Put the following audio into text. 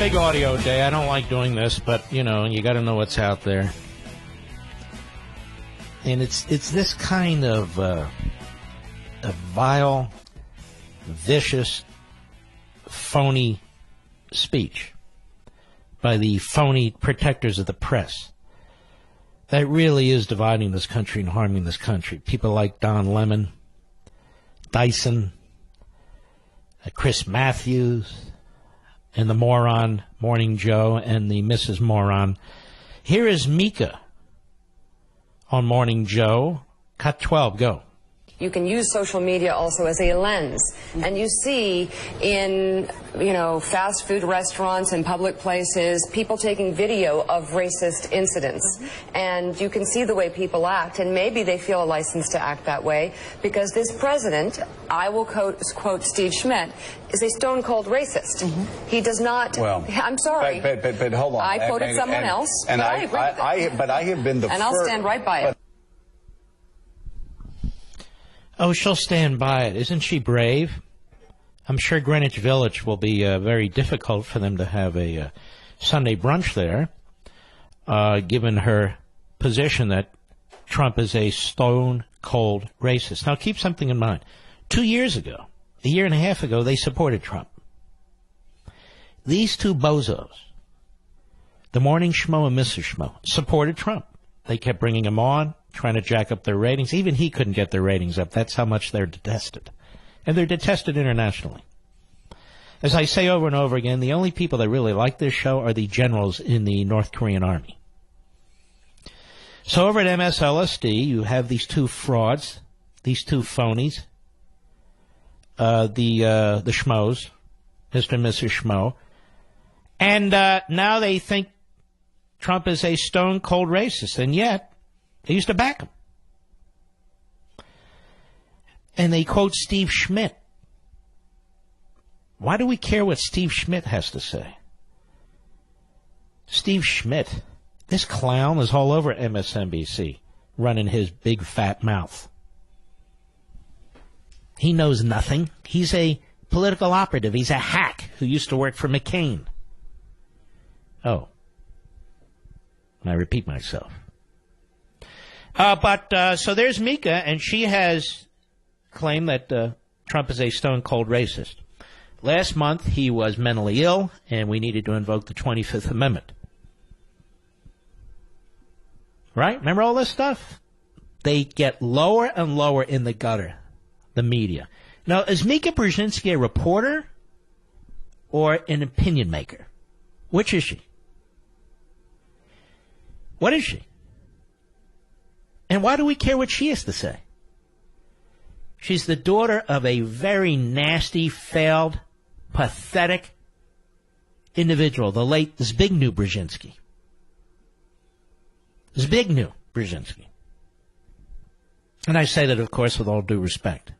big audio day. I don't like doing this, but, you know, you got to know what's out there. And it's this kind of a vile, vicious, phony speech by the phony protectors of the press that really is dividing this country and harming this country. People like Don Lemon, Dyson, Chris Matthews, and the moron Morning Joe, and the Mrs. Moron. Here is Mika on Morning Joe. Cut 12, go. You can use social media also as a lens. And you see in, fast food restaurants and public places, people taking video of racist incidents. And you can see the way people act, and maybe they feel a license to act that way because this president, I will quote Steve Schmidt, is a stone-cold racist. He does not... Well, I'm sorry. But hold on. I quoted someone else, and but I agree with it. But I have been the first... And I'll stand right by it. Oh, she'll stand by it. Isn't she brave? I'm sure Greenwich Village will be very difficult for them to have a Sunday brunch there, given her position that Trump is a stone-cold racist. Now, keep something in mind. 2 years ago, a year and a half ago, they supported Trump. These two bozos, the Morning Schmo and Mrs. Schmo, supported Trump. They kept bringing him on, trying to jack up their ratings. Even he couldn't get their ratings up. That's how much they're detested. And they're detested internationally. As I say over and over again, the only people that really like this show are the generals in the North Korean army. So over at MSLSD, you have these two frauds, these two phonies, the schmoes, Mr. and Mrs. Schmo. And now they think Trump is a stone-cold racist, and yet they used to back him. And they quote Steve Schmidt. Why do we care what Steve Schmidt has to say? Steve Schmidt, this clown is all over MSNBC, running his big fat mouth. He knows nothing. He's a political operative. He's a hack who used to work for McCain. Oh. And I repeat myself. So there's Mika, and she has claimed that Trump is a stone-cold racist. Last month, he was mentally ill, and we needed to invoke the 25th Amendment. Right? Remember all this stuff? They get lower and lower in the gutter, the media. Now, is Mika Brzezinski a reporter or an opinion maker? Which is she? What is she? And why do we care what she has to say? She's the daughter of a very nasty, failed, pathetic individual, the late Zbigniew Brzezinski. Zbigniew Brzezinski. And I say that, of course, with all due respect.